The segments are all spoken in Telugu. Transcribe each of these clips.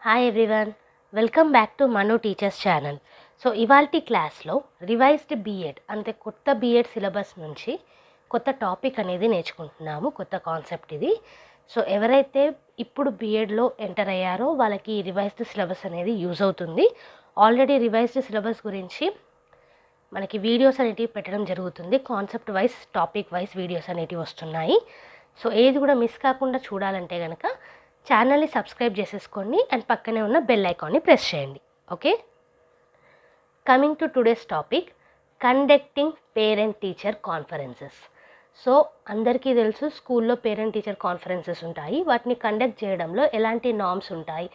Hi everyone, welcome back to Manu teachers channel. So ఇవాల్టి క్లాస్లో రివైజ్డ్ బీఎడ్ అంటే కొత్త బీఎడ్ సిలబస్ నుంచి కొత్త టాపిక్ అనేది నేర్చుకుంటున్నాము. కొత్త కాన్సెప్ట్ ఇది. సో ఎవరైతే ఇప్పుడు బీఎడ్లో ఎంటర్ అయ్యారో వాళ్ళకి రివైజ్డ్ సిలబస్ అనేది యూజ్ అవుతుంది. ఆల్రెడీ రివైజ్డ్ సిలబస్ గురించి మనకి వీడియోస్ అనేటివి పెట్టడం జరుగుతుంది. Concept wise, topic wise videos అనేటివి వస్తున్నాయి. సో ఏది కూడా మిస్ కాకుండా చూడాలంటే కనుక ఛానల్ని సబ్స్క్రైబ్ చేసేసుకోండి అండ్ పక్కనే ఉన్న బెల్ ఐకాన్ని ప్రెస్ చేయండి. Okay, coming to today's topic, conducting parent teacher conferences. So అందరికీ తెలుసు, స్కూల్లో పేరెంట్ టీచర్ కాన్ఫరెన్సెస్ ఉంటాయి. వాటిని కండక్ట్ చేయడంలో ఎలాంటి నార్మ్స్ ఉంటాయి,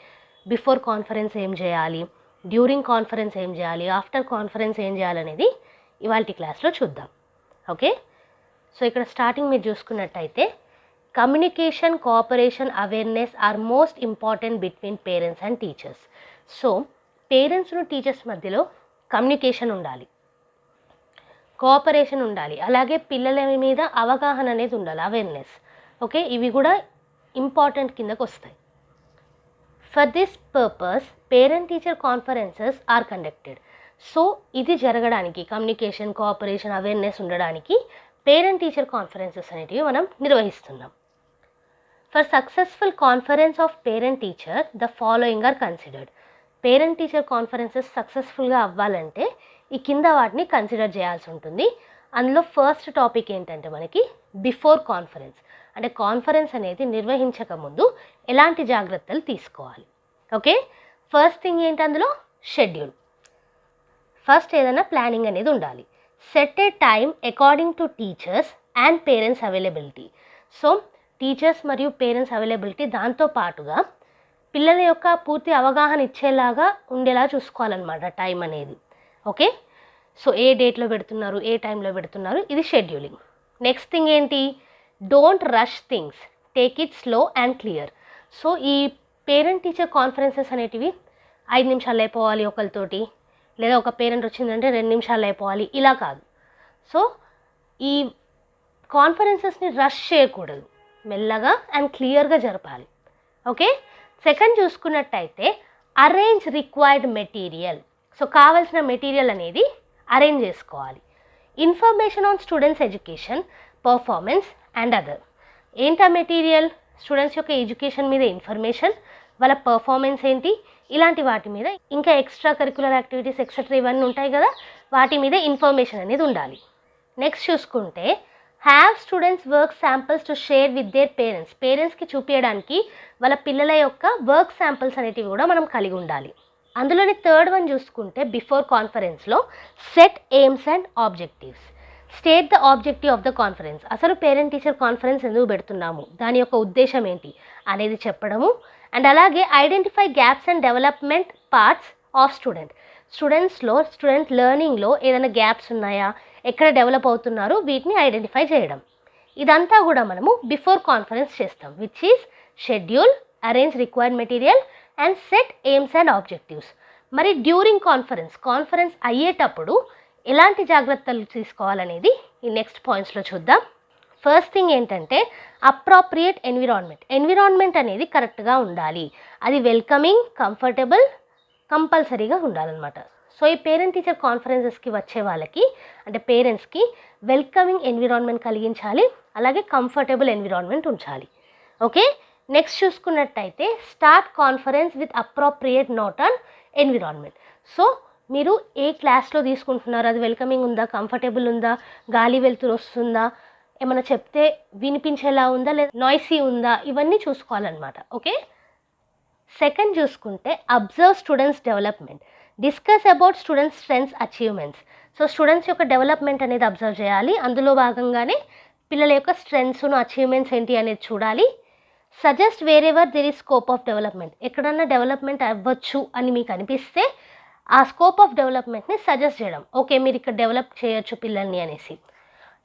బిఫోర్ కాన్ఫరెన్స్ ఏం చేయాలి, డ్యూరింగ్ కాన్ఫరెన్స్ ఏం చేయాలి, ఆఫ్టర్ కాన్ఫరెన్స్ ఏం చేయాలనేది ఇవాల్టి క్లాస్లో చూద్దాం. ఓకే, సో ఇక్కడ స్టార్టింగ్ మీరు చూసుకున్నట్టయితే communication, cooperation, awareness are most important between parents and teachers. So పేరెంట్స్ను టీచర్స్ మధ్యలో కమ్యూనికేషన్ ఉండాలి, కోఆపరేషన్ ఉండాలి, అలాగే పిల్లల మీద అవగాహన అనేది ఉండాలి, అవేర్నెస్. ఓకే, ఇవి కూడా ఇంపార్టెంట్ కిందకు వస్తాయి. For this purpose parent teacher conferences are conducted. So ఇది జరగడానికి, కమ్యూనికేషన్, కోఆపరేషన్, అవేర్నెస్ ఉండడానికి పేరెంట్ టీచర్ కాన్ఫరెన్సెస్ అనేటివి మనం నిర్వహిస్తున్నాం. For successful conference of parent teacher the following are considered. Parent teacher conferences సక్సెస్ఫుల్గా అవ్వాలంటే ఈ కింద వాటిని కన్సిడర్ చేయాల్సి ఉంటుంది. అందులో ఫస్ట్ టాపిక్ ఏంటంటే మనకి బిఫోర్ కాన్ఫరెన్స్, అంటే కాన్ఫరెన్స్ అనేది నిర్వహించక ముందు ఎలాంటి జాగ్రత్తలు తీసుకోవాలి. ఓకే, ఫస్ట్ థింగ్ ఏంటి, అందులో షెడ్యూల్. ఫస్ట్ ఏదైనా ప్లానింగ్ అనేది ఉండాలి. Set A time according to teachers and parents availability. So teachers మరియు పేరెంట్స్ అవైలబిలిటీ, దాంతో పాటుగా పిల్లల యొక్క పూర్తి అవగాహన ఇచ్చేలాగా ఉండేలా చూసుకోవాలన్నమాట టైం అనేది. ఓకే, సో ఏ డేట్లో పెడుతున్నారు, ఏ టైంలో పెడుతున్నారు, ఇది షెడ్యూలింగ్. నెక్స్ట్ థింగ్ ఏంటి, don't rush things, take it slow and clear. So ఈ పేరెంట్ టీచర్ కాన్ఫరెన్సెస్ అనేటివి 5 నిమిషాలు అయిపోవాలి ఒకరితోటి, లేదా ఒక పేరెంట్ వచ్చిందంటే 2 నిమిషాలు అయిపోవాలి, ఇలా కాదు. సో ఈ కాన్ఫరెన్సెస్ని రష్ చేయకూడదు, మెల్లగా అండ్ క్లియర్గా జరపాలి. ఓకే, సెకండ్ చూసుకున్నట్టయితే అరేంజ్ రిక్వైర్డ్ మెటీరియల్. సో కావాల్సిన మెటీరియల్ అనేది అరేంజ్ చేసుకోవాలి. Information on students education, performance and other. ఏంటా మెటీరియల్, స్టూడెంట్స్ యొక్క ఎడ్యుకేషన్ మీద ఇన్ఫర్మేషన్, వాళ్ళ పర్ఫార్మెన్స్ ఏంటి, ఇలాంటి వాటి మీద, ఇంకా ఎక్స్ట్రా కరికులర్ యాక్టివిటీస్ ఎక్సెట్రా ఇవన్నీ ఉంటాయి కదా, వాటి మీద ఇన్ఫర్మేషన్ అనేది ఉండాలి. నెక్స్ట్ చూసుకుంటే have students work samples to share with their parents. పేరెంట్స్కి చూపించడానికి వాళ్ళ పిల్లల యొక్క వర్క్ శాంపిల్స్ అనేటివి కూడా మనం కలిగి ఉండాలి. అందులోని థర్డ్ వన్ చూసుకుంటే బిఫోర్ కాన్ఫరెన్స్లో set aims and objectives. State the objective of the conference. అసలు పేరెంట్ టీచర్ కాన్ఫరెన్స్ ఎందుకు పెడుతున్నాము, దాని యొక్క ఉద్దేశం ఏంటి అనేది చెప్పడము. అండ్ అలాగే identify gaps and development parts of student లెర్నింగ్లో ఏదైనా గ్యాప్స్ ఉన్నాయా, ఎక్కడ డెవలప్ అవుతున్నారు, వీటిని ఐడెంటిఫై చేయడం. ఇదంతా కూడా మనము బిఫోర్ కాన్ఫరెన్స్ చేస్తాం, which is schedule, arrange required material and set aims and objectives. మరి డ్యూరింగ్ కాన్ఫరెన్స్ అయ్యేటప్పుడు ఎలాంటి జాగ్రత్తలు తీసుకోవాలనేది ఈ నెక్స్ట్ పాయింట్స్లో చూద్దాం. ఫస్ట్ థింగ్ ఏంటంటే అప్రాప్రియేట్ ఎన్విరాన్మెంట్ అనేది కరెక్ట్గా ఉండాలి. అది వెల్కమింగ్, కంఫర్టబుల్, కంపల్సరీగా ఉండాలన్నమాట. సో ఈ పేరెంట్ టీచర్ కాన్ఫరెన్సెస్కి వచ్చే వాళ్ళకి, అంటే పేరెంట్స్కి వెల్కమింగ్ ఎన్విరాన్మెంట్ కలిగించాలి, అలాగే కంఫర్టబుల్ ఎన్విరాన్మెంట్ ఉంచాలి. ఓకే, నెక్స్ట్ చూసుకున్నట్టయితే start conference with appropriate note on environment. So మీరు ఏ క్లాస్లో తీసుకుంటున్నారు, అది వెల్కమింగ్ ఉందా, కంఫర్టబుల్ ఉందా, గాలి వెలుతురు వస్తుందా, ఏమైనా చెప్తే వినిపించేలా ఉందా, లేదా నాయిసీ ఉందా, ఇవన్నీ చూసుకోవాలన్నమాట. ఓకే, సెకండ్ చూసుకుంటే observe students development, discuss about students strengths, achievements. So students యొక్క డెవలప్మెంట్ అనేది అబ్జర్వ్ చేయాలి. అందులో భాగంగానే పిల్లల యొక్క స్ట్రెంగ్స్ను, అచీవ్మెంట్స్ ఏంటి అనేది చూడాలి. Suggest wherever there is scope of development. ఎక్కడన్నా డెవలప్మెంట్ అవ్వచ్చు అని మీకు అనిపిస్తే ఆ స్కోప్ ఆఫ్ డెవలప్మెంట్ని సజెస్ట్ చేయడం, ఓకే మీరు ఇక్కడ డెవలప్ చేయొచ్చు పిల్లల్ని అనేసి.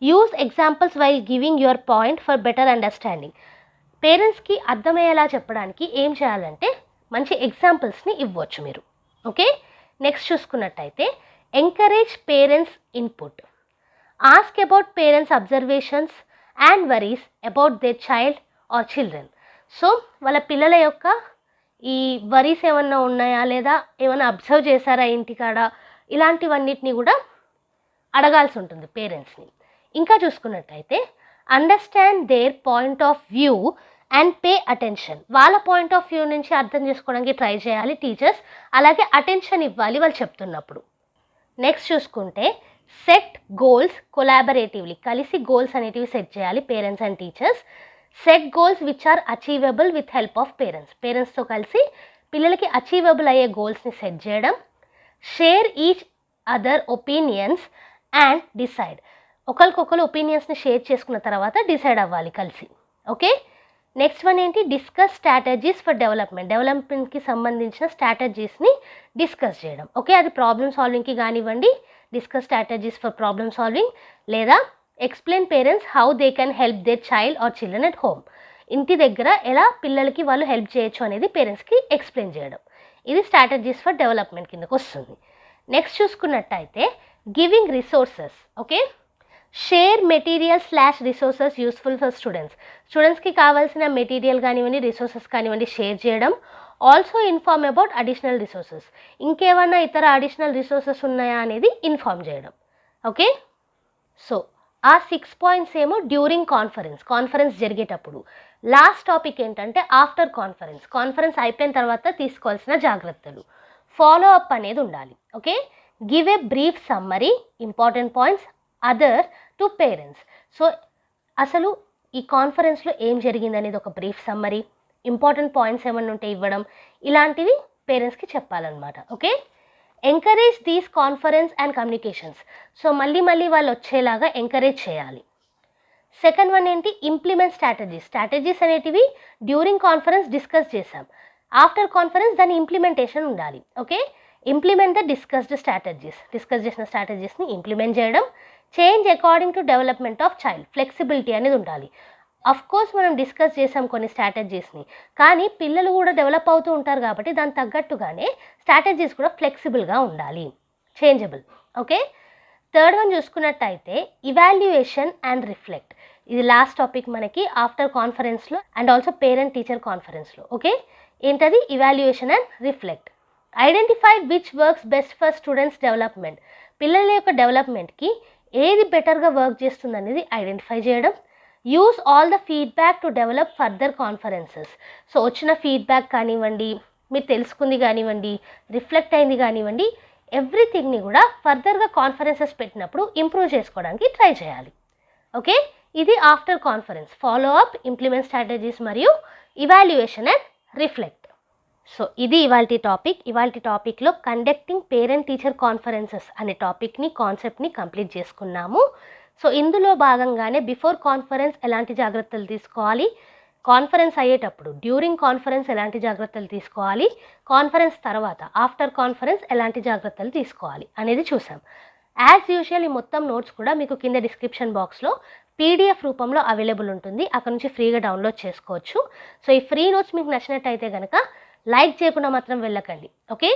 Use examples while giving your point for better understanding. పేరెంట్స్కి అర్థమయ్యేలా చెప్పడానికి ఏం చేయాలంటే మంచి ఎగ్జాంపుల్స్ని ఇవ్వచ్చు మీరు. ఓకే, నెక్స్ట్ చూసుకున్నట్టయితే encourage parents input. Ask about parents observations and worries about their child or children. So వాళ్ళ పిల్లల యొక్క ఈ వరీస్ ఏమన్నా ఉన్నాయా లేదా ఏమైనా అబ్జర్వ్ చేశారా ఇంటికాడ, ఇలాంటివన్నిటిని కూడా అడగాల్సి ఉంటుంది పేరెంట్స్ని. ఇంకా చూసుకున్నట్టయితే understand their point of view and pay attention. వాళ్ళ పాయింట్ ఆఫ్ వ్యూ నుంచి అర్థం చేసుకోవడానికి ట్రై చేయాలి టీచర్స్, అలాగే అటెన్షన్ ఇవ్వాలి వాళ్ళు చెప్తున్నప్పుడు. నెక్స్ట్ చూసుకుంటే సెట్ గోల్స్ కొలాబరేటివ్లీ. కలిసి గోల్స్ అనేటివి సెట్ చేయాలి parents and teachers. Set goals which are achievable with help of parents. పేరెంట్స్తో కలిసి పిల్లలకి అచీవబుల్ అయ్యే గోల్స్ని సెట్ చేయడం. Share each other opinions and decide. ఒకరికొకరు ఒపీనియన్స్ని షేర్ చేసుకున్న తర్వాత డిసైడ్ అవ్వాలి కలిసి. ఓకే, నెక్స్ట్ వన్ ఏంటి, డిస్కస్ స్ట్రాటజీస్ ఫర్ డెవలప్మెంట్. డెవలప్మెంట్కి సంబంధించిన స్ట్రాటజీస్ని డిస్కస్ చేయడం. ఓకే, అది ప్రాబ్లమ్ సాల్వింగ్కి కానివ్వండి, discuss strategies for problem solving, లేదా explain parents how they can help there child or children at home. ఇంటి దగ్గర ఎలా పిల్లలకి వాళ్ళు హెల్ప్ చేయొచ్చు అనేది పేరెంట్స్కి ఎక్స్ప్లెయిన్ చేయడం. ఇది స్ట్రాటజీస్ ఫర్ డెవలప్మెంట్ కిందకు వస్తుంది. నెక్స్ట్ చూసుకున్నట్టయితే giving resources. Okay, share material / resources useful for students. స్టూడెంట్స్కి కావాల్సిన మెటీరియల్ కానివ్వండి, రిసోర్సెస్ కానివ్వండి షేర్ చేయడం. Also inform about additional resources. ఇంకేమన్నా ఇతర అడిషనల్ రిసోర్సెస్ ఉన్నాయా అనేది ఇన్ఫార్మ్ చేయడం. ఓకే, సో ఆ 6 పాయింట్స్ ఏమో డ్యూరింగ్ కాన్ఫరెన్స్ జరిగేటప్పుడు. లాస్ట్ టాపిక్ ఏంటంటే ఆఫ్టర్ కాన్ఫరెన్స్ అయిపోయిన తర్వాత తీసుకోవాల్సిన జాగ్రత్తలు. ఫాలో అప్ అనేది ఉండాలి. Okay, give a brief summary, important points other to parents. So అసలు ఈ కాన్ఫరెన్స్లో ఏం జరిగింది అనేది ఒక బ్రీఫ్ సమ్మరీ, ఇంపార్టెంట్ పాయింట్స్ ఏమన్నా ఉంటే ఇవ్వడం, ఇలాంటివి పేరెంట్స్కి చెప్పాలన్నమాట. Okay, encourage these conference and communications. So మళ్ళీ వాళ్ళు వచ్చేలాగా ఎంకరేజ్ చేయాలి. సెకండ్ వన్ ఏంటి, ఇంప్లిమెంట్ స్ట్రాటజీస్ అనేటివి డ్యూరింగ్ కాన్ఫరెన్స్ డిస్కస్ చేసాం. ఆఫ్టర్ కాన్ఫరెన్స్ దాని ఇంప్లిమెంటేషన్ ఉండాలి. ఓకే, ఇంప్లిమెంట్ ద డిస్కస్ చేసిన స్ట్రాటజీస్ని ఇంప్లిమెంట్ చేయడం. Change according to development of child. Flexibility అనేది ఉండాలి. కోర్స్ మనం డిస్కస్ చేసాం కొన్ని స్ట్రాటజీస్ని, కానీ పిల్లలు కూడా డెవలప్ అవుతూ ఉంటారు కాబట్టి దానికి తగ్గట్టుగానే స్ట్రాటజీస్ కూడా ఫ్లెక్సిబుల్గా ఉండాలి, చేంజబుల్. ఓకే, థర్డ్ వన్ చూసుకున్నట్టయితే ఇవాల్యుయేషన్ అండ్ రిఫ్లెక్ట్. ఇది లాస్ట్ టాపిక్ మనకి ఆఫ్టర్ కాన్ఫరెన్స్లో అండ్ ఆల్సో పేరెంట్ టీచర్ కాన్ఫరెన్స్లో. ఓకే, ఏంటది, evaluation and reflect. Identify which works best for students development. పిల్లల యొక్క డెవలప్మెంట్కి ఏది బెటర్గా వర్క్ చేస్తుంది అనేది ఐడెంటిఫై చేయడం. Use all the feedback to develop further conferences. So వచ్చిన ఫీడ్బ్యాక్ కానివ్వండి, మీరు తెలుసుకుంది కానివ్వండి, రిఫ్లెక్ట్ అయింది కానివ్వండి, ఎవ్రీథింగ్ని కూడా ఫర్దర్గా కాన్ఫరెన్సెస్ పెట్టినప్పుడు ఇంప్రూవ్ చేసుకోవడానికి ట్రై చేయాలి. ఓకే, ఇది after conference. Follow up, implement strategies మరియు ఇవాల్యుయేషన్ అండ్ రిఫ్లెక్ట్. సో ఇది ఇవాల్టి టాపిక్లో కండక్టింగ్ పేరెంట్ టీచర్ కాన్ఫరెన్సెస్ అనే కాన్సెప్ట్ని కంప్లీట్ చేసుకున్నాము. సో ఇందులో భాగంగానే బిఫోర్ కాన్ఫరెన్స్ ఎలాంటి జాగ్రత్తలు తీసుకోవాలి, కాన్ఫరెన్స్ అయ్యేటప్పుడు డ్యూరింగ్ కాన్ఫరెన్స్ ఎలాంటి జాగ్రత్తలు తీసుకోవాలి, కాన్ఫరెన్స్ తర్వాత ఆఫ్టర్ కాన్ఫరెన్స్ ఎలాంటి జాగ్రత్తలు తీసుకోవాలి అనేది చూసాం. యాజ్ యూజువల్ ఈ మొత్తం నోట్స్ కూడా మీకు కింద డిస్క్రిప్షన్ బాక్స్లో PDF రూపంలో అవైలబుల్ ఉంటుంది, అక్కడ నుంచి ఫ్రీగా డౌన్లోడ్ చేసుకోవచ్చు. సో ఈ ఫ్రీ నోట్స్ మీకు నచ్చినట్టయితే కనుక లైక్ చేయకుండా మాత్రం వెళ్ళకండి. ఓకే,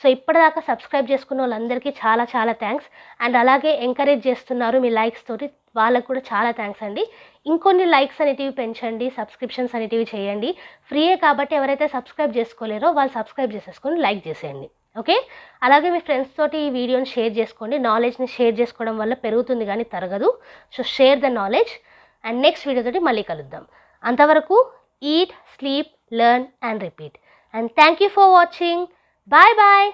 సో ఇప్పటిదాకా సబ్స్క్రైబ్ చేసుకున్న వాళ్ళందరికీ చాలా థ్యాంక్స్. అండ్ అలాగే ఎంకరేజ్ చేస్తున్నారు మీ లైక్స్ తోటి, వాళ్ళకు కూడా చాలా థ్యాంక్స్ అండి. ఇంకొన్ని లైక్స్ అనేటివి పెంచండి, సబ్స్క్రిప్షన్స్ అనేటివి చేయండి. ఫ్రీయే కాబట్టి ఎవరైతే సబ్స్క్రైబ్ చేసుకోలేరో వాళ్ళు సబ్స్క్రైబ్ చేసేసుకొని లైక్ చేసేయండి. ఓకే, అలాగే మీ ఫ్రెండ్స్ తోటి ఈ వీడియోని షేర్ చేసుకోండి. నాలెడ్జ్ని షేర్ చేసుకోవడం వల్ల పెరుగుతుంది కానీ తరగదు. So share the knowledge. And next వీడియోతోటి మళ్ళీ కలుద్దాం. అంతవరకు eat, sleep, learn and repeat. And thank you for watching. Bye bye.